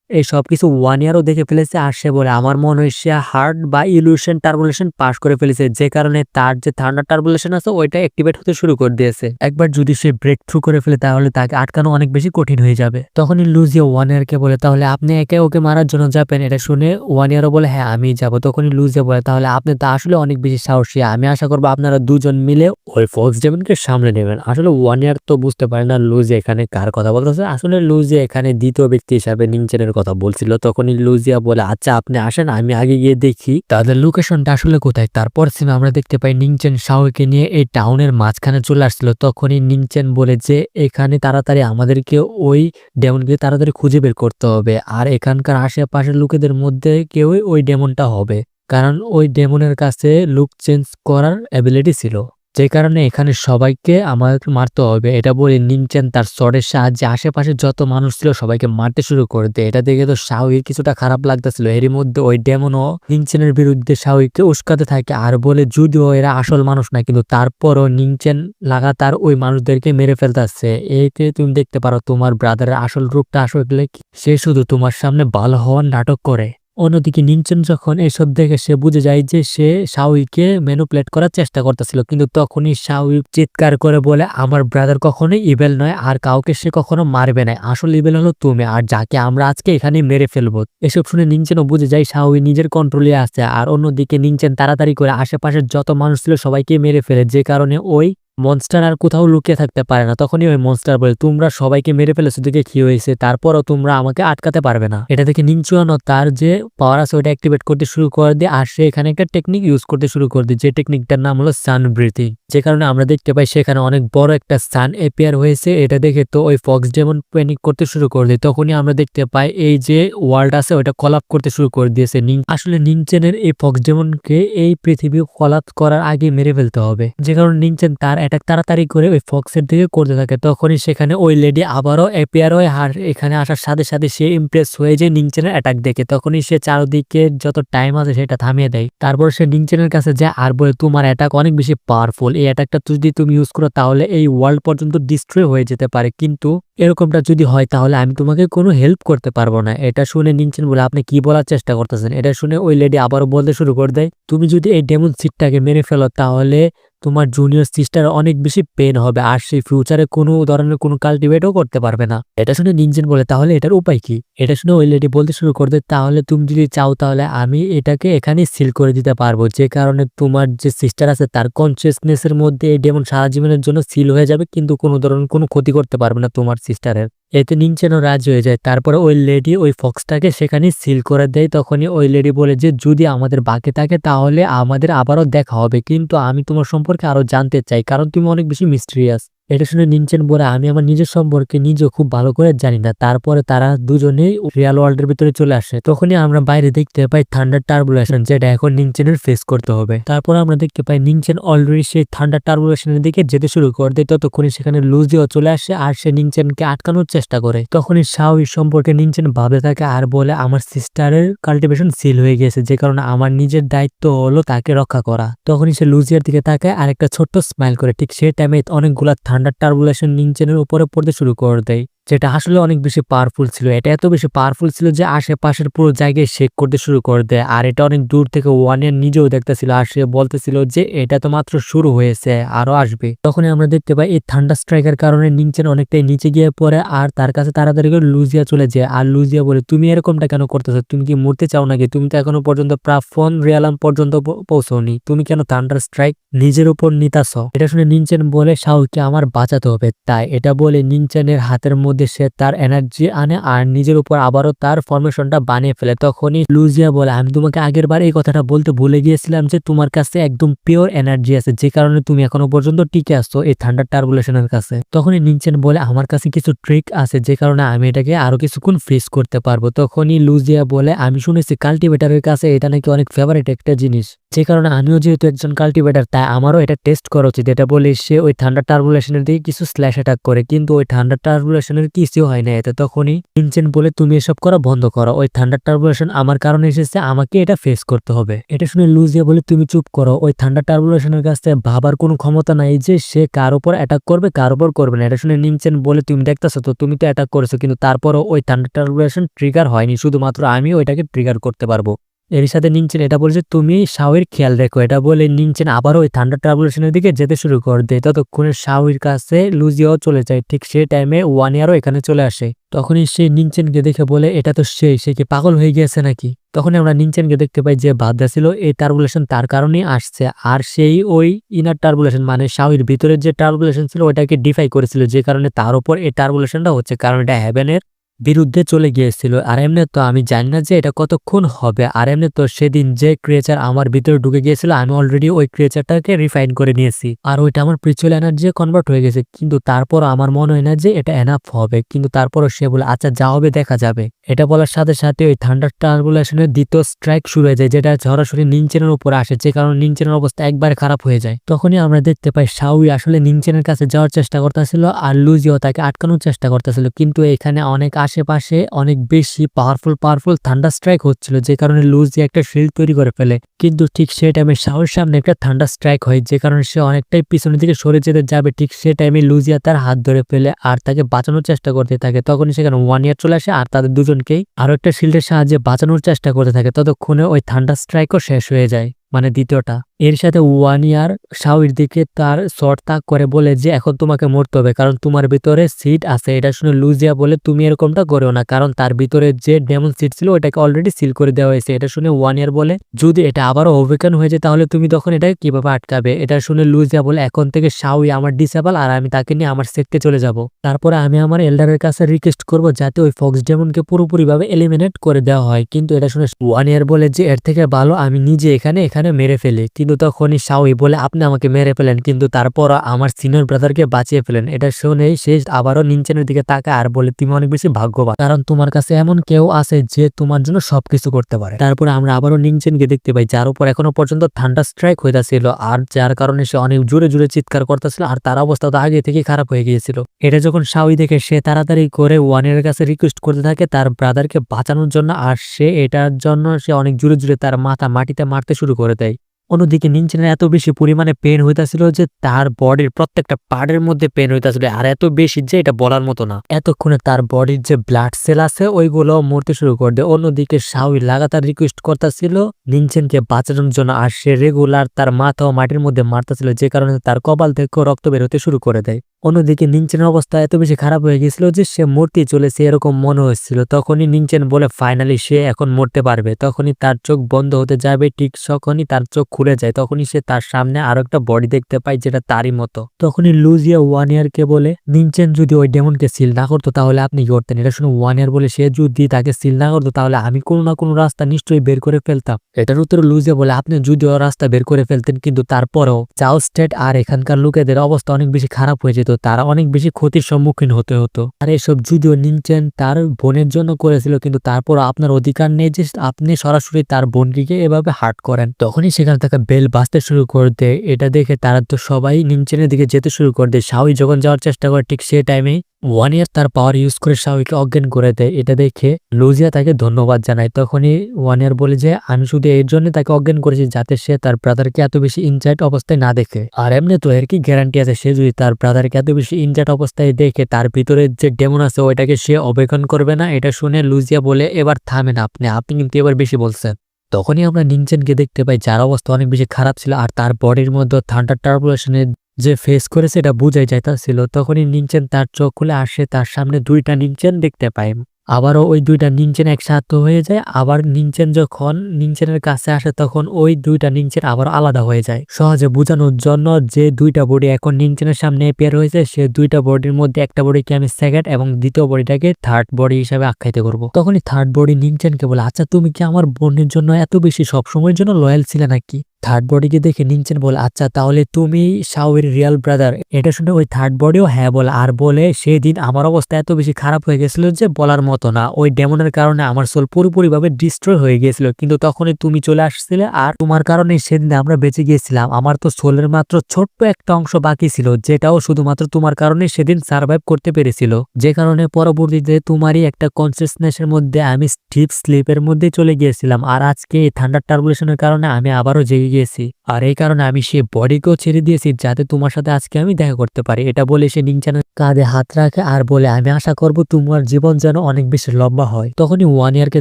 এই সবকিছু 1 ইয়ারও দেখে ফেলেছে আর সে বলে আমার মনে হয় সে হার্ড বা ইলিউশন টার্বুলেশন পাস করে ফেলেছে, যে কারণে তার যে থান্ডার টার্বুলেশন আছে ওইটা অ্যাক্টিভেট হতে শুরু করে দিয়েছে। একবার যদি সে ব্রেক থ্রু করে ফেলে তাহলে তাকে আটকানো অনেক বেশি কঠিন হয়ে যাবে। তখনই লুজিয়া 1 ইয়ারকে বলে তাহলে আপনি একে ওকে মারার জন্য যাবেন। এটা শুনে 1 ইয়ারও বলে হ্যাঁ আমি যাব। তখনই লুজিয়া বলে তাহলে আপনি তো আসলে অনেক বেশি সাহসী, আমি আশা করবো আপনারা দুজন মিলে ওই ফক্স ডেমনকে সামলে নেবেন। আসলে 1 ইয়ার তো বুঝতে পারে না লুজিয়া এখানে কার কথা বলতেছে, আসলে লুজিয়া এখানে দ্বিতীয় ব্যক্তি হিসাবে নিনচেনের কথা বলছিল। তখনই লুজিয়া বলে আচ্ছা আপনি আসেন আমি আগে গিয়ে দেখি তাদের লোকেশনটা আসলে কোথায়। তারপর সিমে আমরা দেখতে পাই নিনচেন শাওইকে নিয়ে এই টাউনের মাঝখানে চলে আসছিল। তখনই নিনচেন বলে যে এখানে তাড়াতাড়ি আমাদেরকে ওই ডেমনকে তাড়াতাড়ি খুঁজে বের করতে হবে, আর এখানকার আশেপাশের লোকেদের মধ্যে কেউই ওই ডেমনটা হবে, কারণ ওই ডেমনের কাছে লুক চেঞ্জ করার অ্যাবিলিটি ছিল, যে কারণে এখানে সবাইকে আমাদের মারতে হবে। এটা বলে নিনচেন তার শটের সাহায্যে আশেপাশে যত মানুষ ছিল সবাইকে মারতে শুরু করে দেয়। এটা দেখে তো শাওইর কিছুটা খারাপ লাগতেছিল। এরই মধ্যে ওই ডেমনও নিনচেনের বিরুদ্ধে শাওইকে উস্কাতে থাকে আর বলে যদিও এরা আসল মানুষ না, কিন্তু তারপরও নিনচেন লাগাতার ওই মানুষদেরকে মেরে ফেলতেছে। এইতে তুমি দেখতে পারো তোমার ব্রাদারের আসল রূপটা আসলে কি, সে শুধু তোমার সামনে ভালো হওয়ার নাটক করে। অন্যদিকে নিনচেন যখন এসব দেখে সে বুঝে যায় যে সে শাওইকে ম্যানিপুলেট করার চেষ্টা করতেছিল, কিন্তু তখনই শাওই চিৎকার করে বলে আমার ব্রাদার কখনোই ইভেল নয় আর কাউকে সে কখনো মারবে না, আসল ইভেল হলো তুমি আর যাকে আমরা আজকে এখানে মেরে ফেলবো। এসব শুনে নিনচেনও বুঝে যায় শাওই নিজের কন্ট্রোলে আছে। আর অন্যদিকে নিনচেন তাড়াতাড়ি করে আশেপাশের যত মানুষ ছিল সবাইকে মেরে ফেলে, যে কারণে ওই মনস্টার আর কোথাও লুকিয়ে থাকতে পারে না। তখনই ওই মনস্টার বলে তোমরা সবাইকে মেরে ফেলেছো দেখে কি হয়েছে, তারপরও তোমরা আমাকে আটকাতে পারবে না। এটা থেকে নিনচুয়ানো তার যে পাওয়ার আছে ওইটা অ্যাক্টিভেট করতে শুরু করে দিয়ে আর সে এখানে একটা টেকনিক ইউজ করতে শুরু করে দিয়ে, যে টেকনিকটার নাম হলো সান ব্রিথিং, যে কারণে আমরা দেখতে পাই সেখানে অনেক বড় একটা সান এপিয়ার হয়েছে। এটা দেখে তো ওই ফক্স ডেমন প্যানিক করতে শুরু করে দেয়। তখনই আমরা দেখতে পাই এই যে ওয়ার্ল্ড আছে ওইটা কলাপ করতে শুরু করে দিয়েছে। আসলে নিনচেনের এই ফক্স ডেমনকে এই পৃথিবী কলাপ করার আগে মেরে ফেলতে হবে, যে কারণে নিনচেন তার অ্যাটাক তাড়াতাড়ি করে ওই ফক্সের দিকে করতে থাকে। তখনই সেখানে ওই লেডি আবারও অ্যাপিয়ার হয় আর এখানে আসার সাথে সাথে সে ইমপ্রেস হয়ে যায় নিনচেনের অ্যাটাক দেখে। তখনই সে চারদিকে যত টাইম আছে সেটা থামিয়ে দেয়। তারপর সে নিনচেনের কাছে যায় আর বলে তোমার অ্যাটাক অনেক বেশি পাওয়ারফুল, এই অ্যাটাকটা যদি তুমি ইউজ করো তাহলে এই ওয়ার্ল্ড পর্যন্ত ডিস্ট্রয় হয়ে যেতে পারে, কিন্তু এরকমটা যদি হয় তাহলে আমি তোমাকে কোনো হেল্প করতে পারবো না। এটা শুনে নিনচেন বলে আপনি কি বলার চেষ্টা করতেছেন। এটা শুনে ওই লেডি আবারও বলতে শুরু করে দেয় তুমি যদি এই ডেমন সিটটাকে মেরে ফেলো তাহলে তোমার জুনিয়র সিস্টার অনেক বেশি পেন হবে আর সেই ফিউচারে কোনো ধরনের কোনো কাল্টিভেটও করতে পারবে না। এটা শুনে নিনচেন বলে তাহলে এটার উপায় কি। এটা শুনে ওই লেডি বলতে শুরু করে দেয় তাহলে তুমি যদি চাও তাহলে আমি এটাকে এখানে সিল করে দিতে পারবো, যে কারণে তোমার যে সিস্টার আছে তার কনসিয়াসনেসের মধ্যে এই ডেমন সারা জীবনের জন্য সিল হয়ে যাবে, কিন্তু কোনো ধরনের কোনো ক্ষতি করতে পারবে না তোমার সিস্টারের। এতে নিনচেনও রাজি হয়ে যায়। তারপরে ওই লেডি ওই ফক্সটাকে সেখানে সিল করে দেয়। তখনই ওই লেডি বলে যে যদি আমাদের বাকি থাকে তাহলে আমাদের আবারও দেখা হবে, কিন্তু আমি তোমার সম্পর্কে আরো জানতে চাই কারণ তুমি অনেক বেশি মিস্টেরিয়াস। এটা শুনে নিনচেন বলে আমি আমার নিজের সম্পর্কে নিজেও খুব ভালো করে জানি না। তারপরে তারা দুজনেই রিয়াল ওয়ার্ল্ডের ভিতরে চলে আসে। তখনই আমরা বাইরে দেখতে পাই থান্ডার টার্বুলেশন, যেটা এখন নিনচেনের ফেস করতে হবে। তারপর আমরা দেখতে পাই নিনচেন অলরেডি সেই থান্ডার টার্বুলেশনের দিকে যেতে শুরু করে দেয়। ততক্ষণই সেখানে লুজিও চলে আসে আর সে নিনচেনকে আটকানোর চেষ্টা করে। তখনই শাওই সম্পর্কে নিনচেন ভাবে থাকে আর বলে আমার সিস্টারের কাল্টিভেশন সিল হয়ে গেছে, যে কারণে আমার নিজের দায়িত্ব হলো তাকে রক্ষা করা। তখনই সে লুজিয়ার দিকে তাকায় আর একটা ছোট্ট স্মাইল করে। ঠিক সেই টাইমে অনেকগুলা থান্ডার টার্বুলেশন নিনচেনের উপরে পড়তে শুরু করে দেয়, যেটা আসলে অনেক বেশি পাওয়ারফুল ছিল। এটা এত বেশি পাওয়ারফুল ছিল যে আশেপাশের পুরো জায়গায় শেক করতে শুরু করে দেয়। আর এটা অনেক দূর থেকে ওয়ানিয়ার নিজেও দেখতেছিল, আর সে বলতেছিল যে এটা তো মাত্র শুরু হয়েছে, আরো আসবে। তখনই আমরা দেখতে পাই এই থান্ডার স্ট্রাইকের কারণে নিনচেন অনেকটাই নিচে গিয়ে পড়ে, আর তার কাছে তাড়াতাড়ি করে লুজিয়া চলে যায়। আর লুজিয়া বলে, তুমি এরকমটা কেন করতেছো? তুমি কি মরতে চাও নাকি? তুমি তো এখনো পর্যন্ত প্রাফন রিয়ালাম পর্যন্ত পৌঁছনি, তুমি কেন থান্ডার স্ট্রাইক নিজের উপর নিতাছ? এটা শুনে নিনচেন বলে, শাওকে আমার বাঁচাতে হবে। তাই এটা বলে নিনচেনের হাতের মধ্যে সে তার এনার্জি আনে আর নিজের উপর আবারও তার ফরমেশনটা বানিয়ে ফেলে। তখনই লুজিয়া বলে, আমি তোমাকে আগের বার এই কথাটা বলতে ভুলে গিয়েছিলাম যে তোমার কাছে একদম পিওর এনার্জি আছে, যে কারণে তুমি এখনো পর্যন্ত টিকে আসছো এই থান্ডার টার্বুলেশনের কাছে। তখনই নিনচেন বলে, আমার কাছে কিছু ট্রিক আছে যে কারণে আমি এটাকে আরো কিছুক্ষণ ফ্রিজ করতে পারবো। তখনই লুজিয়া বলে, আমি শুনেছি কাল্টিভেটারের কাছে এটা নাকি অনেক ফেভারিট একটা জিনিস, যে কারণে আমিও যেহেতু একজন কাল্টিভেটার তাই আমারও এটা টেস্ট করা উচিত। এটা বলে সে ওই থান্ডার টার্বুলেশনের দিকে কিছু স্ল্যাশ অ্যাটাক করে, কিন্তু ওই থান্ডার টার্বুলেশনের কিছু হয় না এতে। তখনই নিনচেন বলে, তুমি এসব করা বন্ধ করো, ওই থান্ডার টার্বুলেশন আমার কারণে এসেছে, আমাকে এটা ফেস করতে হবে। এটা শুনে লুজিয়া বলে, তুমি চুপ করো, ওই থান্ডার টার্বুলেশনের কাছে ভাবার কোনো ক্ষমতা নাই যে সে কার উপর অ্যাটাক করবে কার উপর করবে না। এটা শুনে নিনচেন বলে, তুমি দেখতেছো তো, তুমি তো অ্যাটাক করেছো, কিন্তু তারপরও ওই থান্ডার টার্বুলেশন ট্রিগার হয়নি, শুধুমাত্র আমি ওইটাকে ট্রিগার করতে পারবো। এর সাথে নিনচেন এটা বলছে, তুমি শাওয়ের খেয়াল রেখো। এটা বলে নিনচেন আবারও ওই থান্ডার টার্বুলেশনের দিকে যেতে শুরু করে দেয়। ততক্ষণে শাওয়ের কাছে লুজিয়াও চলে যায়। ঠিক সেই টাইমে ওয়ানিয়ারও এখানে চলে আসে। তখনই সে নিনচেনকে দেখে বলে, এটা তো সে কি পাগল হয়ে গিয়েছে নাকি? তখন আমরা নিনচেনকে দেখতে পাই যে বাধা ছিল এই টার্বুলেশন তার কারণেই আসছে, আর সেই ওই ইনার টার্বুলেশন মানে শাওয়ের ভিতরের যে টার্বুলেশন ছিল ওটাকে ডিফাই করেছিল, যে কারণে তার উপর এই টার্বুলেশনটা হচ্ছে, কারণ এটা হেভেনের বিরুদ্ধে চলে গিয়েছিল। আর এমনি তো আমি জানি না যে এটা কতক্ষণ হবে, আর এমনি তো সেদিন যে ক্রিয়েচার আমার ভিতরে ঢুকে গিয়েছিল আমি অলরেডি ওই ক্রিয়েচারটাকে রিফাইন করে নিয়েছি, আর ওইটা আমার স্পিরিচুয়াল এনার্জি কনভার্ট হয়ে গেছে, কিন্তু তারপর আমার মনে হয় না যে এটা এনাফ হবে। কিন্তু তারপরও সে বলে, আচ্ছা যা হবে দেখা যাবে। এটা বলার সাথে সাথে ওই থান্ডার টার্বুলেশনের দ্বিতীয় স্ট্রাইক শুরু হয়ে যায়, যেটা সরাসরি নিনচেনের উপর আসে, যে কারণে নিনচেনের অবস্থা একবার খারাপ হয়ে যায়। তখনই আমরা দেখতে পাই শাওই আসলে নিনচেনের কাছে যাওয়ার চেষ্টা করতেছিল, আর লুজিও তাকে আটকানোর চেষ্টা করতেছিল, কিন্তু এখানে অনেক আশেপাশে অনেক বেশি পাওয়ারফুল থান্ডার স্ট্রাইক হচ্ছিল, যে কারণে লুজি একটা শিল্ড তৈরি করে ফেলে। কিন্তু ঠিক সেই টাইমে শাওর সামনে একটা থান্ডার স্ট্রাইক হয়, যে কারণে সে অনেকটাই পিছনের দিকে সরে যেতে যাবে। ঠিক সেই টাইমে লুজিয়া তার হাত ধরে ফেলে আর তাকে বাঁচানোর চেষ্টা করতে থাকে। তখনই সেখানে ওয়ানিয়ার চলে আসে আর তাদের দুজনকেই আরো একটা শিল্ডের সাহায্যে বাঁচানোর চেষ্টা করতে থাকে। ততক্ষণে ওই থান্ডার স্ট্রাইকও শেষ হয়ে যায়, মানে দ্বিতীয়টা। এর সাথে ওয়ানিয়ার শাওয়ের দিকে তার শর্ট তাক করে বলে যে এখন তোমাকে মরতে হবে, কারণ তোমার ভিতরে সিড আছে। এটা শুনে লুজিয়া বলে, তুমি এরকমটা করো না, কারণ তার ভিতরে যে ডেমন সিড ছিল ওটাকে অলরেডি সিল করে দেওয়া হয়েছে। এটা শুনে ওয়ানিয়ার বলে, যদি এটা আবারও ওভেকেন হয়ে যায় তাহলে তুমি তখন এটাকে কিভাবে আটকাবে? এটা শুনে লুজিয়া বলে, এখন থেকে শাওই আমার ডিসেবল আর আমি তাকে নিয়ে আমার সেক্টে চলে যাব। তারপরে আমি আমার এল্ডারের কাছে রিকোয়েস্ট করব যাতে ওই ফক্স ডেমনকে পুরোপুরিভাবে এলিমিনেট করে দেওয়া হয়। কিন্তু এটা শুনে ওয়ানিয়ার বলে যে এর থেকে ভালো আমি নিজে এখানে মেরে ফেলি। কিন্তু তখনই শাওই বলে, আপনি আমাকে মেরে ফেলেন কিন্তু তারপর আমার সিনিয়র ব্রাদারকে বাঁচিয়ে ফেলেন। এটা শুনেই সে আবারও নিনচেনের দিকে তাকায় আর বলে, তুমি অনেক বেশি ভাগ্যবান, কারণ তোমার কাছে এমন কেউ আছে যে তোমার জন্য সবকিছু করতে পারে। তারপরে আমরা আবারও নিনচেনকে দেখতে পাই, যার উপর এখনো পর্যন্ত থান্ডার স্ট্রাইক হইতাছিল, আর যার কারণে সে অনেক জোরে জোরে চিৎকার করতেছিল, আর তার অবস্থা তো আগে থেকে খারাপ হয়ে গিয়েছিল। এটা যখন শাওই দেখে সে তাড়াতাড়ি করে ওয়ানের কাছে রিকোয়েস্ট করতে থাকে তার ব্রাদারকে বাঁচানোর জন্য, আর সে এটার জন্য সে অনেক জোরে জোরে তার মাথা মাটিতে মারতে শুরু করে দেয়। অন্যদিকে নিনচেনের এত বেশি পরিমাণে পেন হইতাছিল যে তার বডির প্রত্যেকটা পার্টের মধ্যে পেন হইতাছিল, আর এত বেশি যে এটা বলার মতো না। এতক্ষণে তার বডির যে ব্লাড সেল আছে ওইগুলো মরতে শুরু করে দেয়। অন্যদিকে শাওই লাগাতার রিকোয়েস্ট করতেছিল নিনচেনকে বাঁচানোর জন্য, আর সে রেগুলার তার মাথা ও মাটির মধ্যে মারতেছিল, যে কারণে তার কপাল থেকে রক্ত বের হতে শুরু করে দেয়। অন্যদিকে নিনচেনের অবস্থা এত বেশি খারাপ হয়ে গেছিল যে সে মরতেই চলেছে এরকম মনে হচ্ছিল। তখনই নিনচেন বলে, ফাইনালি সে এখন মরতে পারবে। তখনই তার চোখ বন্ধ হতে যাবে, ঠিক তখনই তার চোখ খুলে যায়। তখনই সে তার সামনে আরো একটা বডি দেখতে পায় যেটা তারই মতো। তখনই লুজিয়া ওয়ানিয়ারকে বলে, নিনচেন যদি ওই ডেমনকে সিল না করতো তাহলে আপনি কি করতেন? এটা শুনে ওয়ানিয়ার বলে, সে যদি তাকে সিল না করতো তাহলে আমি কোনো না কোনো রাস্তা নিশ্চয়ই বের করে ফেলতাম। এটার উত্তরে লুজিয়া বলে, আপনি যদিও রাস্তা বের করে ফেলতেন কিন্তু তারপরেও চাও স্টেট আর এখানকার লোকেদের অবস্থা অনেক বেশি খারাপ হয়ে যেত, তারা অনেক বেশি ক্ষতির সম্মুখীন হতে হতো। আর এসব যদিও নিনচেন তার বোনের জন্য করেছিল, কিন্তু তারপর আপনার অধিকার নেই যে আপনি সরাসরি তার বোনটিকে এভাবে হার্ট করেন। তখনই সেখানে থেকে বেল বাজতে শুরু করে দেয়। এটা দেখে তারা তো সবাই নিনচেনের দিকে যেতে শুরু করে দেয়। শাওই যখন যাওয়ার চেষ্টা করে ঠিক সেই টাইমেই ওয়ান ইয়ার তার পাওয়ার ইউজ করে শাওকে অজ্ঞান করে দেয়। এটা দেখে লুজিয়া তাকে ধন্যবাদ জানায়। তখনই ওয়ান ইয়ার বলে যে আমি শুধু এর জন্য তাকে অজ্ঞান করেছি যাতে সে তার ব্রাদারকে এত বেশি ইনজার্ড অবস্থায় না দেখে। আর এমনি তো এর কি গ্যারান্টি আছে সে যদি তার ব্রাদারকে এত বেশি ইনজার্ড অবস্থায় দেখে তার ভিতরে যে ডেমন আছে ওইটাকে সে অবেক্ষণ করবে না। এটা শুনে লুজিয়া বলে এবার থামেন আপনি কিন্তু এবার বেশি বলছেন। তখনই আমরা নিনচেনকে দেখতে পাই যার অবস্থা অনেক বেশি খারাপ ছিল আর তার বডির মধ্যে থান্ডার টার্বুলেশনের যে ফেস করেছে এটা বুঝাই যাইতাছিল। তখনই নিনচেন তার চোখ খুলে আসে, তার সামনে দুইটা নিনচেন দেখতে পায়। আবারও ওই দুইটা নিনচেন একসাথে হয়ে যায়। আবার নিনচেন যখন নিনচেনের কাছে আসে তখন ওই দুইটা নিনচেন আবার আলাদা হয়ে যায়। সহজে বোঝানোর জন্য যে দুইটা বডি এখন নিনচেনের সামনে পেয়ার হয়েছে সে দুইটা বডির মধ্যে একটা বডিকে আমি সেকেন্ড এবং দ্বিতীয় বডিটাকে থার্ড বডি হিসাবে আখ্যায়িত করব। তখনই থার্ড বডি নিনচেনকে বলে আচ্ছা তুমি কি আমার বোনের জন্য এত বেশি সবসময়ের জন্য লয়াল ছিলে নাকি? থার্ড বডিকে দেখে নিনচেন বলে আচ্ছা তাহলে তুমি শাওয়ের রিয়াল ব্রাদার। এটা শুনে ওই থার্ড বডিও হ্যাঁ বলে আর বলে সেদিন আমার অবস্থা এত বেশি খারাপ হয়ে গেছিল যে বলার মতো না। ওই ডেমনের কারণে আমার সোল পুরোপুরিভাবে ডিস্ট্রয় হয়ে গিয়েছিল, কিন্তু তখনই তুমি চলে আসছিলে আর তোমার কারণে সেদিন আমরা বেঁচে গিয়েছিলাম। আমার তো সোলের মাত্র ছোট্ট একটা অংশ বাকি ছিল যেটাও শুধুমাত্র তোমার কারণে সেদিন সার্ভাইভ করতে পেরেছিল, যে কারণে পরবর্তীতে তোমারই একটা কনসিয়াসনেসের মধ্যে আমি ডিপ স্লিপের মধ্যে চলে গিয়েছিলাম। আর আজকে এই থান্ডার টার্বুলেশনের কারণে আমি আবারও জেগে গিয়েছি আর এই কারণে আমি সে বডিকেও ছেড়ে দিয়েছি যাতে তোমার সাথে আজকে আমি দেখা করতে পারি। এটা বলে সে নিনচেনের কাঁধে হাত রাখে আর বলে আমি আশা করব তোমার জীবন যেন অনেক বেশি লম্বা হয়। তখনই ওয়ান ইয়ারকে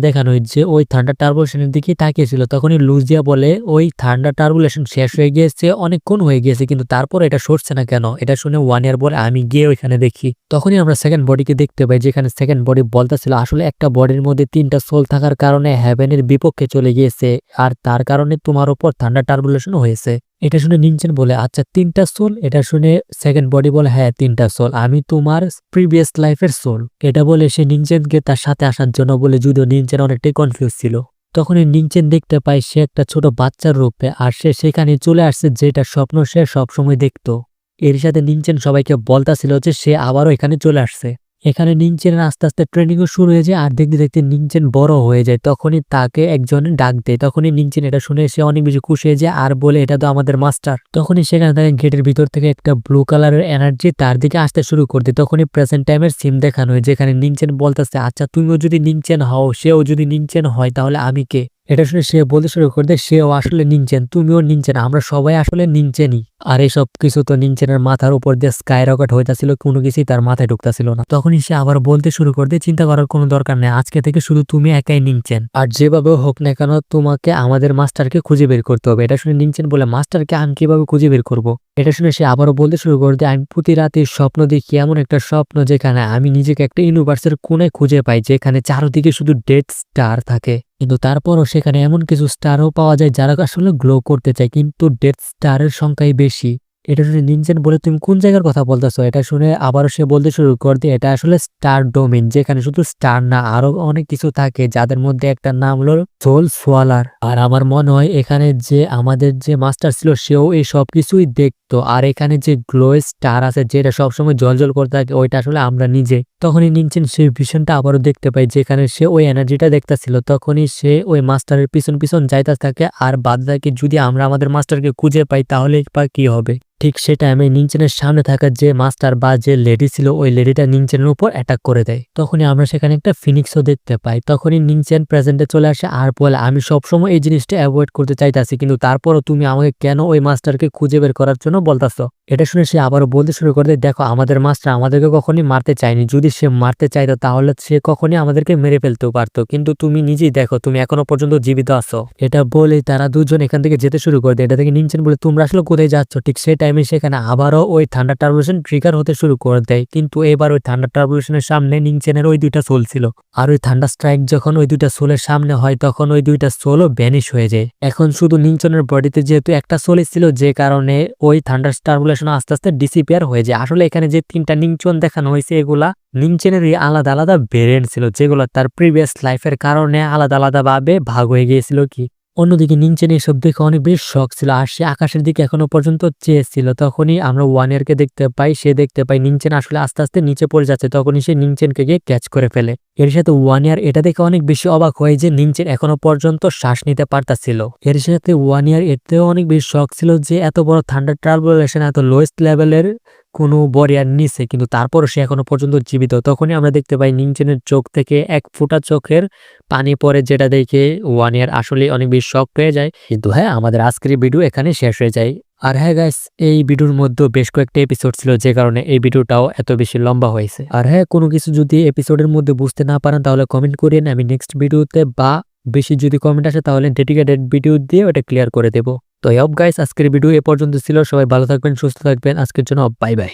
দেখানো যে ওই থান্ডার টার্বুলেশনের দিকে তাকিয়েছিল। তখনই লুজিয়া বলে ওই থান্ডার টার্বুলেশন শেষ হয়ে গিয়েছে, অনেকক্ষণ হয়ে গিয়েছে কিন্তু তারপর এটা সরছে না কেন? এটা শুনে ওয়ান ইয়ার বলে আমি গিয়ে ওইখানে দেখি। তখনই আমরা সেকেন্ড বডিকে দেখতে পাই যেখানে সেকেন্ড বডি বলতেছিল আসলে একটা বডির মধ্যে তিনটা সোল থাকার কারণে হেভেনের বিপক্ষে চলে গিয়েছে আর তার কারণে তোমার উপর থান্ডার টার্বুলেশন হয়েছে। এটা শুনে নিনচেন বলে আচ্ছা তিনটা সোল? এটা শুনে সেকেন্ড বডি বলে হ্যাঁ তিনটা সোল, আমি তোমার প্রিভিয়াস লাইফের সোল। এটা বলে সে নিনচেনকে তার সাথে আসার জন্য বলে, যদিও নিনচেন অনেকটাই কনফিউজ ছিল। তখনই নিনচেন দেখতে পায় সে একটা ছোট বাচ্চার রূপে আর সে সেখানে চলে আসছে যেটা স্বপ্ন সে সবসময় দেখতো। এর সাথে নিনচেন সবাইকে বলতাছিল যে সে আবারও এখানে চলে আসছে। এখানে নিনচেনের আস্তে আস্তে ট্রেনিংও শুরু হয়ে যায় আর দেখতে দেখতে নিনচেন বড় হয়ে যায়। তখনই তাকে একজন ডাক দেয়। তখনই নিনচেন এটা শুনে সে অনেক বেশি খুশি হয়ে যায় আর বলে এটা তো আমাদের মাস্টার। তখনই সেখানে তাকে গেটের ভিতর থেকে একটা ব্লু কালারের এনার্জি তার দিকে আসতে শুরু করতে। তখনই প্রেজেন্ট টাইমের সিম দেখানো হয় যেখানে নিনচেন বলতেছে আচ্ছা তুমিও যদি নিনচেন হও সেও যদি নিনচেন হয় তাহলে আমি কে? এটা শুনে সে বলতে শুরু করতে সেও আসলে নিনচেন, তুমিও নিনচেন, আমরা সবাই আসলে নিনচেনই। আর এইসব কিছু তো নিনচেনের মাথার উপর দিয়ে স্কাই রকেট হইতাছিল, কোনো কিছুই তার মাথায় ঢুকতাছিল না। তখনই সে আবার বলতে শুরু করতে চিন্তা করার কোনো দরকার নেই, আজকে থেকে শুধু তুমি একাই নিনচেন আর যেভাবে হোক না কেন তোমাকে আমাদের মাস্টারকে খুঁজে বের করতে হবে। এটা শুনে নিনচেন বলে মাস্টারকে আমি কিভাবে খুঁজে বের করব? এটা শুনে সে আবারও বলতে শুরু করতে আমি প্রতি রাতে স্বপ্ন দেখি, এমন একটা স্বপ্ন যেখানে আমি নিজেকে একটা ইউনিভার্সের কোণায় খুঁজে পাই যেখানে চারদিকে শুধু ডেড স্টার থাকে, কিন্তু তারপরও সেখানে এমন কিছু স্টারও পাওয়া যায় যারা আসলে গ্লো করতে চায় কিন্তু ডেড স্টারের সংখ্যাই বেশি। এটা শুনে নিনচেন বলে তুমি কোন জায়গার কথা বলতেছো? এটা শুনে আবারও সে বলতে শুরু করতে এটা আসলে স্টার ডোমেন, যেখানে শুধু স্টার না আরো অনেক কিছু থাকে যাদের মধ্যে একটা নাম হলো সোল সোয়ালার। আর আমার মনে হয় এখানে যে আমাদের যে মাস্টার ছিল সেও এই সব কিছুই দেখতো। আর এখানে যে গ্লো স্টার আছে যেটা সবসময় জলজল করতে থাকে ওইটা আসলে আমরা নিজে। তখনই নিনচেন সেই ভিশনটা আবারও দেখতে পাই যেখানে সে ওই এনার্জিটা দেখতেছিল। তখনই সে ওই মাস্টারের পিছন পিছন যাইতে থাকে আর বাদ বাকি যদি আমরা আমাদের মাস্টারকে খুঁজে পাই তাহলে বা কি হবে। ঠিক সে টাইমে নিনচেনের সামনে থাকা যে মাস্টার বা যে লেডি ছিল ওই লেডিটা নিনচেনের উপর অ্যাটাক করে দেয়। তখনই আমরা সেখানে একটা ফিনিক্সও দেখতে পাই। তখনই নিনচেন প্রেজেন্টে চলে আসে আর বলে আমি সবসময় এই জিনিসটা অ্যাভয়েড করতে চাইতাছি কিন্তু তারপরও তুমি আমাকে কেন ওই মাস্টারকে খুঁজে বের করার জন্য বলতাছো? এটা শুনে সে আবারও বলতে শুরু করে দেখো আমাদের মাস্টার আমাদেরকে কখনই মারতে চায়নি, যদি সে মারতে চাইতো তাহলে সে কখনই আমাদেরকে মেরে ফেলতেও পারতো, কিন্তু তুমি নিজেই দেখো তুমি এখনো পর্যন্ত জীবিত আছো। এটা বলে তারা দুজন এখান থেকে যেতে শুরু করে দেয়। এটা থেকে নিনচেন বলে তোমরা আসলে কোথায় যাচ্ছ? ঠিক সেই টাইমে সেখানে আবারও ওই থান্ডার টার্বুলেশন ট্রিগার হতে শুরু করে দেয়, কিন্তু এবার ওই থান্ডার টার্বুলেশনের সামনে নিনচেনের ওই দুইটা সোল ছিল আর ওই থান্ডার স্ট্রাইক যখন ওই দুইটা সোলের সামনে হয় তখন ওই দুইটা সোলও ভ্যানিশ হয়ে যায়। এখন শুধু নিনচেনের বডিতে যেহেতু একটা সোলই ছিল যে কারণে ওই থান্ডার টার্বুলেশন আস্তে আস্তে ডিসিপিয়ার হয়ে যায়। আসলে এখানে যে তিনটা নিনচেন দেখানো হয়েছে এগুলা নিনচেনেরই আলাদা আলাদা ভেরিয়েন্ট ছিল যেগুলো তার প্রিভিয়াস লাইফের কারণে আলাদা আলাদা ভাবে ভাগ হয়ে গিয়েছিল কি। অন্যদিকে নিনচেন এসব দেখে অনেক বেশ শখ ছিল আর সে আকাশের দিকে এখনো পর্যন্ত চেয়েছিল। তখনই আমরা ওয়ান ইয়ারকে দেখতে পাই, সে দেখতে পাই নিনচেন আসলে আস্তে আস্তে নিচে পড়ে যাচ্ছে। তখনই সে নিনচেনকে গিয়ে ক্যাচ করে ফেলে। এর সাথে ওয়ান ইয়ার এটা দেখে অনেক বেশি অবাক হয় যে নিনচেন এখনো পর্যন্ত শ্বাস নিতে পারতাছিল। এর সাথে ওয়ান ইয়ার এতেও অনেক বেশি শখ ছিল যে এত বড় থান্ডার টার্বুলেশন এত লোয়েস্ট লেভেলের কোনো বরিয়ার নিচে, কিন্তু তারপরও সে এখনো পর্যন্ত জীবিত। তখনই আমরা দেখতে পাই নিংচেনের চোখ থেকে এক ফোঁটা চোখের পানি পড়ে, যেটা দেখে ওয়ান ইয়ার আসলে অনেক বেশি শক পেয়ে যায়। কিন্তু হ্যাঁ, আমাদের আজকের ভিডিও এখানে শেষ হয়ে যায়। আর হ্যাঁ গাইস, এই ভিডিওর মধ্যে বেশ কয়েকটা এপিসোড ছিল, যে কারণে এই ভিডিওটাও এত বেশি লম্বা হয়েছে। আর হ্যাঁ, কোনো কিছু যদি এপিসোডের মধ্যে বুঝতে না পারেন তাহলে কমেন্ট করেন, আমি নেক্সট ভিডিওতে বা বেশি যদি কমেন্ট আসে তাহলে ডেডিকেটেড ভিডিও দিয়ে ওটা ক্লিয়ার করে দেবো। তো গাইস, আজকের ভিডিও এ পর্যন্ত ছিল। সবাই ভালো থাকবেন, সুস্থ থাকবেন। আজকের জন্য বাই বাই।